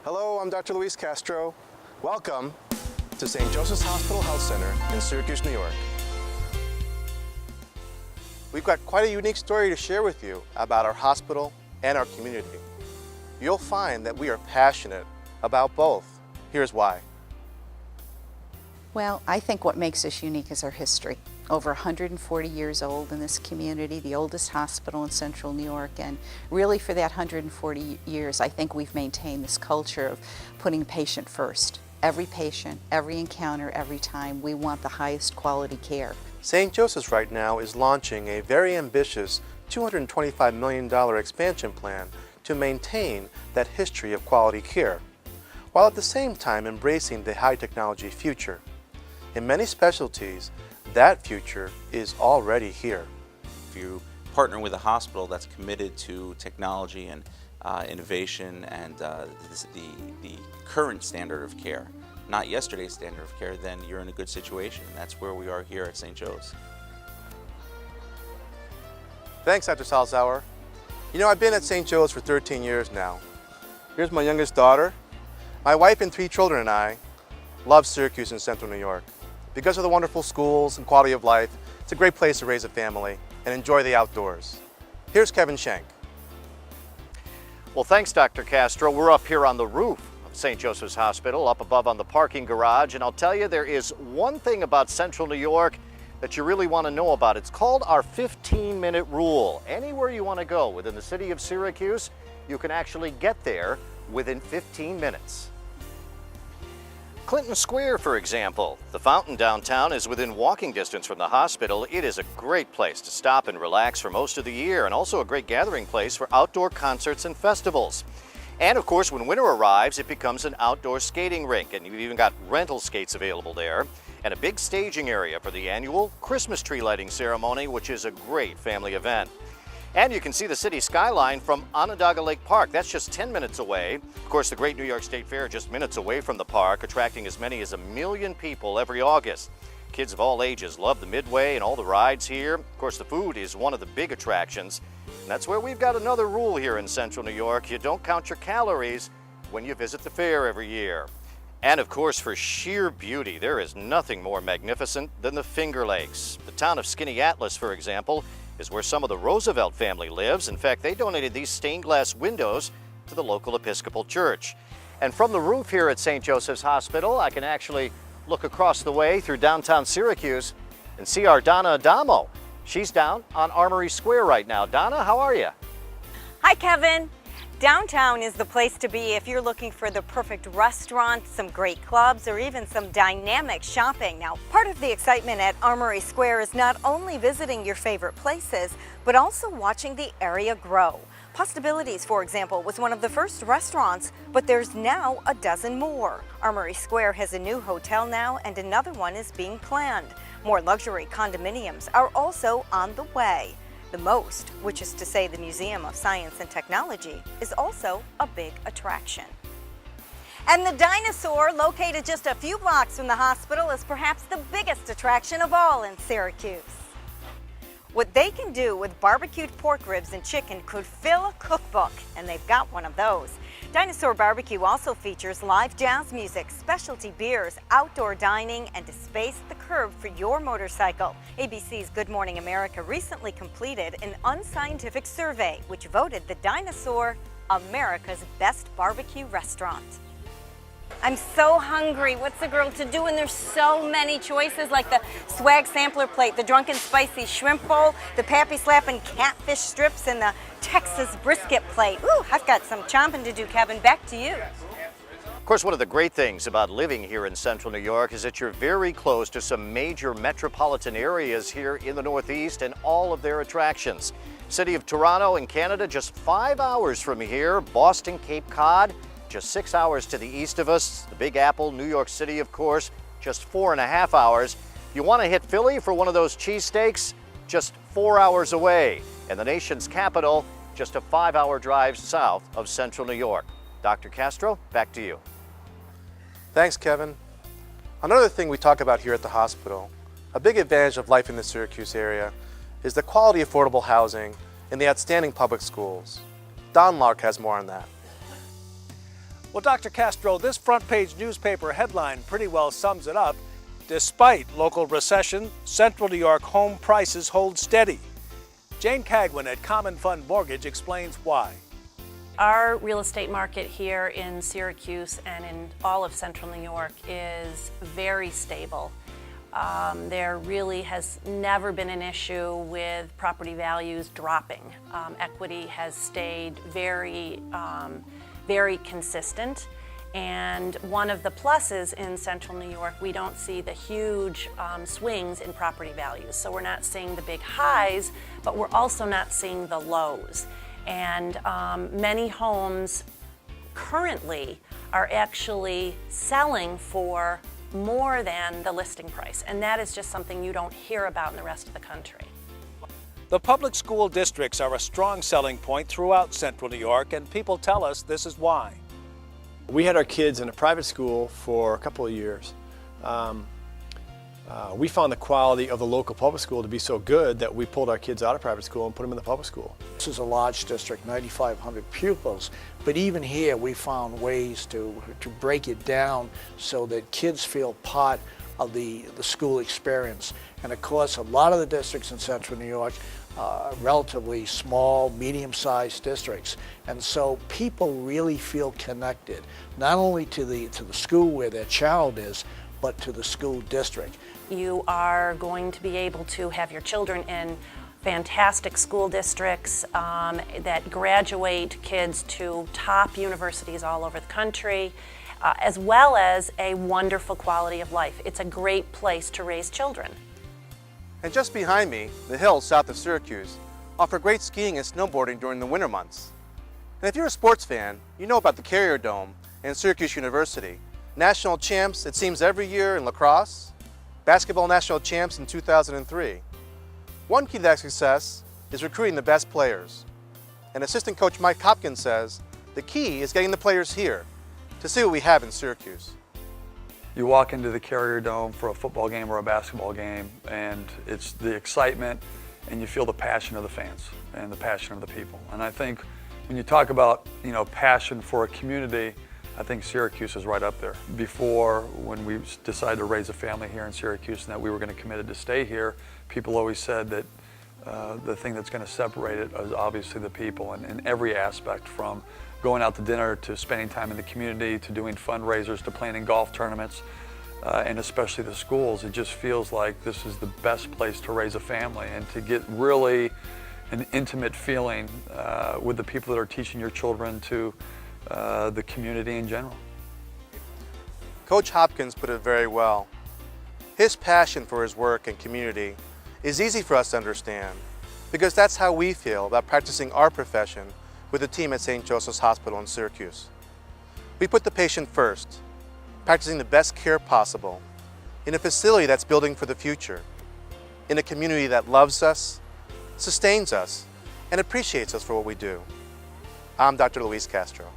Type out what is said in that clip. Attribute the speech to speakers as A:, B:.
A: Hello, I'm Dr. Luis Castro. Welcome to St. Joseph's Hospital Health Center in Syracuse, New York. We've got quite a unique story to share with you about our hospital and our community. You'll find that we are passionate about both. Here's why.
B: Well, I think what makes us unique is our history. Over 140 years old in this community, the oldest hospital in central New York, and really for that 140 years, I think we've maintained this culture of putting the patient first. Every patient, every encounter, every time, we want the highest quality care.
A: St. Joseph's right now is launching a very ambitious $225 million expansion plan to maintain that history of quality care, while at the same time embracing the high technology future. In many specialties, that future is already here.
C: If you partner with a hospital that's committed to technology and innovation and the current standard of care, not yesterday's standard of care, then you're in a good situation. That's where we are here at St. Joe's.
A: Thanks, Dr. Salzauer. You know, I've been at St. Joe's for 13 years now. Here's my youngest daughter. My wife and 3 children and I love Syracuse in central New York. Because of the wonderful schools and quality of life, it's a great place to raise a family and enjoy the outdoors. Here's Kevin Schenk.
D: Well, thanks, Dr. Castro. We're up here on the roof of St. Joseph's Hospital, up above on the parking garage, and I'll tell you, there is one thing about central New York that you really want to know about. It's called our 15-minute rule. Anywhere you want to go within the city of Syracuse, you can actually get there within 15 minutes. Clinton Square, for example. The fountain downtown is within walking distance from the hospital. It is a great place to stop and relax for most of the year, and also a great gathering place for outdoor concerts and festivals. And of course, when winter arrives, it becomes an outdoor skating rink, and you've even got rental skates available there, and a big staging area for the annual Christmas tree lighting ceremony, which is a great family event. And you can see the city skyline from Onondaga Lake Park. That's just 10 minutes away. Of course, the Great New York State Fair just minutes away from the park, attracting as many as 1 million people every August. Kids of all ages love the Midway and all the rides here. Of course, the food is one of the big attractions. And that's where we've got another rule here in central New York. You don't count your calories when you visit the fair every year. And of course, for sheer beauty, there is nothing more magnificent than the Finger Lakes. The town of Skaneateles, for example, is where some of the Roosevelt family lives. In fact, they donated these stained glass windows to the local Episcopal Church. And from the roof here at St. Joseph's Hospital, I can actually look across the way through downtown Syracuse and see our Donna Adamo. She's down on Armory Square right now. Donna, how are you?
E: Hi, Kevin. Downtown is the place to be if you're looking for the perfect restaurant, some great clubs, or even some dynamic shopping. Now, part of the excitement at Armory Square is not only visiting your favorite places, but also watching the area grow. Possibilities, for example, was one of the first restaurants, but there's now a dozen more. Armory Square has a new hotel now, and another one is being planned. More luxury condominiums are also on the way. The MOST, which is to say the Museum of Science and Technology, is also a big attraction. And the Dinosaur, located just a few blocks from the hospital, is perhaps the biggest attraction of all in Syracuse. What they can do with barbecued pork ribs and chicken could fill a cookbook, and they've got one of those. Dinosaur Barbecue also features live jazz music, specialty beers, outdoor dining, and a space the curb for your motorcycle. ABC's Good Morning America recently completed an unscientific survey which voted the Dinosaur America's best barbecue restaurant. I'm so hungry. What's a girl to do? And there's so many choices, like the swag sampler plate, the drunken spicy shrimp bowl, the pappy slapping catfish strips, and the Texas brisket plate. Ooh, I've got some chomping to do, Kevin. Back to you.
D: Of course, one of the great things about living here in central New York is that you're very close to some major metropolitan areas here in the Northeast and all of their attractions. City of Toronto in Canada, just 5 hours from here. Boston, Cape Cod, just 6 hours to the east of us. The Big Apple, New York City, of course, just 4.5 hours. You want to hit Philly for one of those cheesesteaks? Just 4 hours away. And the nation's capital, just a 5-hour drive south of central New York. Dr. Castro, back to you.
A: Thanks, Kevin. Another thing we talk about here at the hospital, a big advantage of life in the Syracuse area, is the quality affordable housing and the outstanding public schools. Don Lark has more on that.
F: Well, Dr. Castro, this front page newspaper headline pretty well sums it up. Despite local recession, Central New York home prices hold steady. Jane Cagwin at Common Fund Mortgage explains why.
G: Our real estate market here in Syracuse and in all of Central New York is very stable. There really has never been an issue with property values dropping. Equity has stayed very consistent. And one of the pluses in Central New York, we don't see the huge swings in property values. So we're not seeing the big highs, but we're also not seeing the lows. And many homes currently are actually selling for more than the listing price. And that is just something you don't hear about in the rest of the country.
F: The public school districts are a strong selling point throughout Central New York, and people tell us this is why.
H: We had our kids in a private school for a couple of years. We found the quality of the local public school to be so good that we pulled our kids out of private school and put them in the public school.
I: This is a large district, 9,500 pupils, but even here we found ways to break it down so that kids feel part of the school experience. And of course, a lot of the districts in Central New York are relatively small, medium-sized districts. And so people really feel connected, not only to the school where their child is, but to the school district.
G: You are going to be able to have your children in fantastic school districts that graduate kids to top universities all over the country, as well as a wonderful quality of life. It's a great place to raise children.
A: And just behind me, the hills south of Syracuse offer great skiing and snowboarding during the winter months. And if you're a sports fan, you know about the Carrier Dome and Syracuse University. National champs, it seems, every year in lacrosse, basketball national champs in 2003. One key to that success is recruiting the best players. And assistant coach Mike Hopkins says the key is getting the players here to see what we have in Syracuse.
J: You walk into the Carrier Dome for a football game or a basketball game, and it's the excitement, and you feel the passion of the fans and the passion of the people. And I think when you talk about, passion for a community, I think Syracuse is right up there. Before, when we decided to raise a family here in Syracuse and that we were going to commit to stay here, people always said that the thing that's going to separate it is obviously the people, and in every aspect, from going out to dinner to spending time in the community to doing fundraisers to planning golf tournaments, and especially the schools. It just feels like this is the best place to raise a family and to get really an intimate feeling with the people that are teaching your children to the community in general.
A: Coach Hopkins put it very well. His passion for his work and community is easy for us to understand because that's how we feel about practicing our profession with the team at St. Joseph's Hospital in Syracuse. We put the patient first, practicing the best care possible in a facility that's building for the future, in a community that loves us, sustains us, and appreciates us for what we do. I'm Dr. Luis Castro.